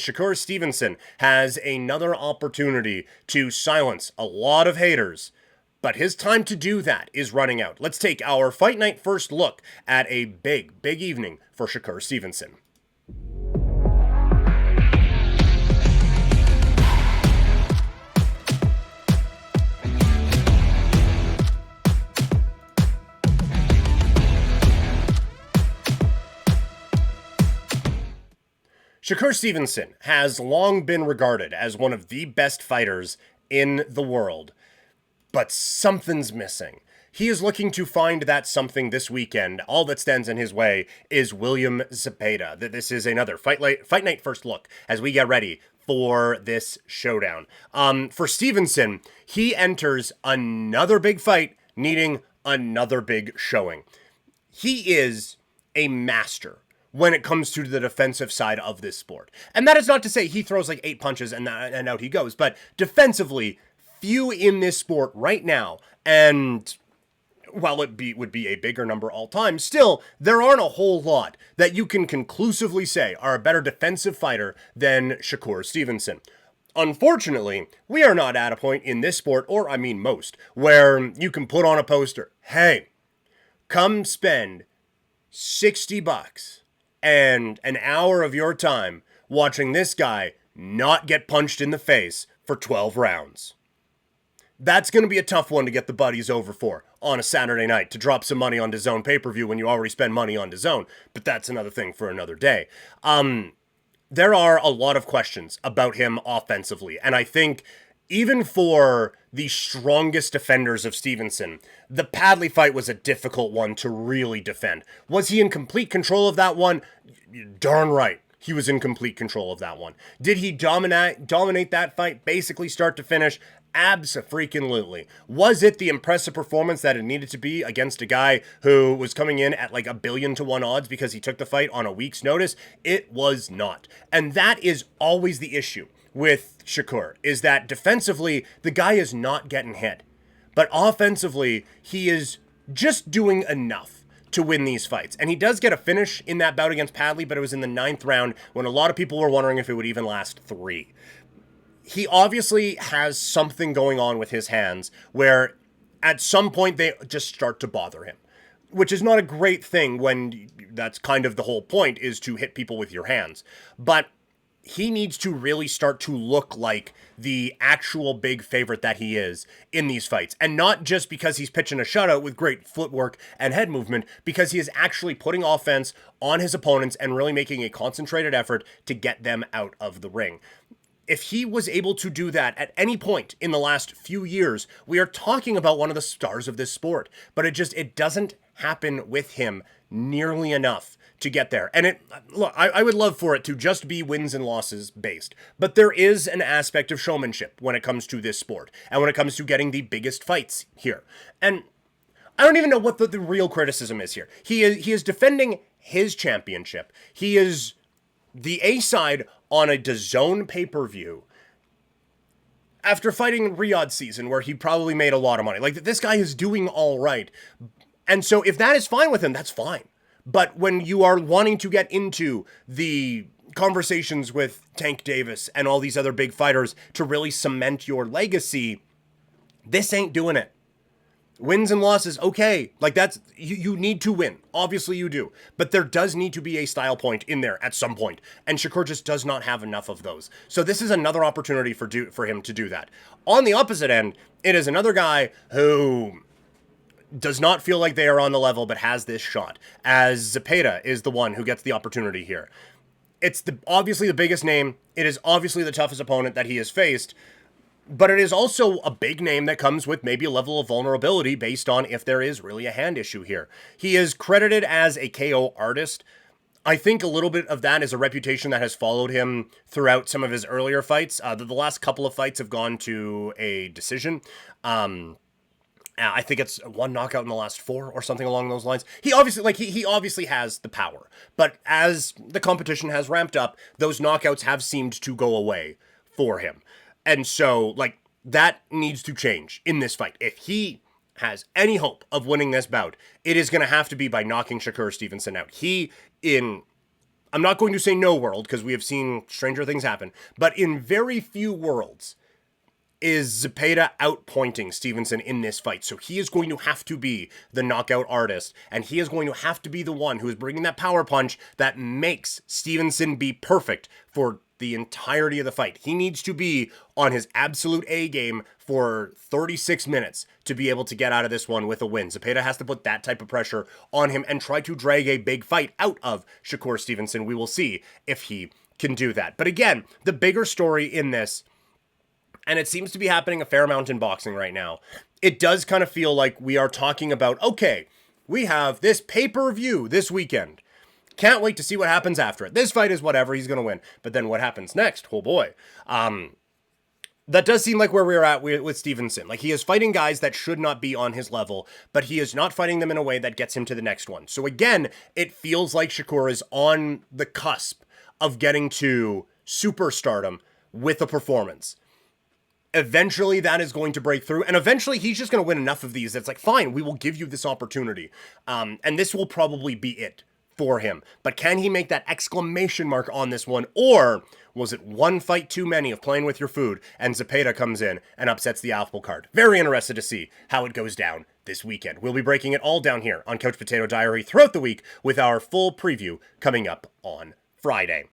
Shakur Stevenson has another opportunity to silence a lot of haters, but his time to do that is running out. Let's take our Fight Night first look at a big evening for Shakur Stevenson. Shakur Stevenson has long been regarded as one of the best fighters in the world, but something's missing. He is looking to find that something this weekend. All that stands in his way is William Zepeda. This is another Fight Night first look as we get ready for this showdown. For Stevenson, he enters another big fight needing another big showing. He is a master when it comes to the defensive side of this sport. And that is not to say he throws like 8 punches and out he goes, but defensively, few in this sport right now, and while it would be a bigger number all time, still, there aren't a whole lot that you can conclusively say are a better defensive fighter than Shakur Stevenson. Unfortunately, we are not at a point in this sport, or I mean most, where you can put on a poster, hey, come spend $60 and an hour of your time watching this guy not get punched in the face for 12 rounds. That's going to be a tough one to get the buddies over for on a Saturday night, to drop some money on DAZN pay-per-view when you already spend money on DAZN, but that's another thing for another day. There are a lot of questions about him offensively, and I think even for the strongest defenders of Stevenson, the Padley fight was a difficult one to really defend. Was he in complete control of that one? Darn right. He was in complete control of that one. Did he dominate that fight, basically start to finish? Abso-freaking-lutely. Was it the impressive performance that it needed to be against a guy who was coming in at like 1,000,000,000 to 1 odds because he took the fight on a week's notice? It was not. And that is always the issue with Shakur, is that defensively, the guy is not getting hit. But offensively, he is just doing enough to win these fights. And he does get a finish in that bout against Padley, but it was in the 9th round when a lot of people were wondering if it would even last 3. He obviously has something going on with his hands where at some point they just start to bother him, which is not a great thing when that's kind of the whole point, is to hit people with your hands. But he needs to really start to look like the actual big favorite that he is in these fights. And not just because he's pitching a shutout with great footwork and head movement, because he is actually putting offense on his opponents and really making a concentrated effort to get them out of the ring. If he was able to do that at any point in the last few years, we are talking about one of the stars of this sport. But it doesn't happen with him nearly enough to get there. And look, I would love for it to just be wins and losses based. But there is an aspect of showmanship when it comes to this sport, and when it comes to getting the biggest fights here. And I don't even know what the real criticism is here. He is defending his championship. He is the A-side on a DAZN pay-per-view after fighting Riyadh season, where he probably made a lot of money. Like, this guy is doing all right. And so if that is fine with him, that's fine. But when you are wanting to get into the conversations with Tank Davis and all these other big fighters to really cement your legacy, this ain't doing it. Wins and losses, okay. Like, that's, you need to win. Obviously you do. But there does need to be a style point in there at some point. And Shakur just does not have enough of those. So this is another opportunity for him to do that. On the opposite end, it is another guy who does not feel like they are on the level, but has this shot, as Zepeda is the one who gets the opportunity here. It's obviously the biggest name. It is obviously the toughest opponent that he has faced. But it is also a big name that comes with maybe a level of vulnerability based on if there is really a hand issue here. He is credited as a KO artist. I think a little bit of that is a reputation that has followed him throughout some of his earlier fights. The last couple of fights have gone to a decision. I think it's 1 knockout in the last 4 or something along those lines. He obviously has the power. But as the competition has ramped up, those knockouts have seemed to go away for him. And so, that needs to change in this fight. If he has any hope of winning this bout, it is going to have to be by knocking Shakur Stevenson out. He, in I'm not going to say no world, because we have seen stranger things happen, but in very few worlds is Zepeda outpointing Stevenson in this fight. So he is going to have to be the knockout artist, and he is going to have to be the one who is bringing that power punch that makes Stevenson be perfect for the entirety of the fight. He needs to be on his absolute A game for 36 minutes to be able to get out of this one with a win. Zepeda has to put that type of pressure on him and try to drag a big fight out of Shakur Stevenson. We will see if he can do that. But again, the bigger story in this, and it seems to be happening a fair amount in boxing right now, it does kind of feel like we are talking about, okay, we have this pay-per-view this weekend. Can't wait to see what happens after it. This fight is whatever, he's going to win. But then what happens next? Oh boy. That does seem like where we're at with Stevenson. Like, he is fighting guys that should not be on his level, but he is not fighting them in a way that gets him to the next one. So again, it feels like Shakur is on the cusp of getting to superstardom with a performance. Eventually that is going to break through, and eventually he's just going to win enough of these that's like, fine, we will give you this opportunity. And this will probably be it for him. But can he make that exclamation mark on this one, or was it one fight too many of playing with your food, and Zepeda comes in and upsets the apple cart? Very interested to see how it goes down this weekend. We'll be breaking it all down here on Couch Potato Diary throughout the week, with our full preview coming up on Friday.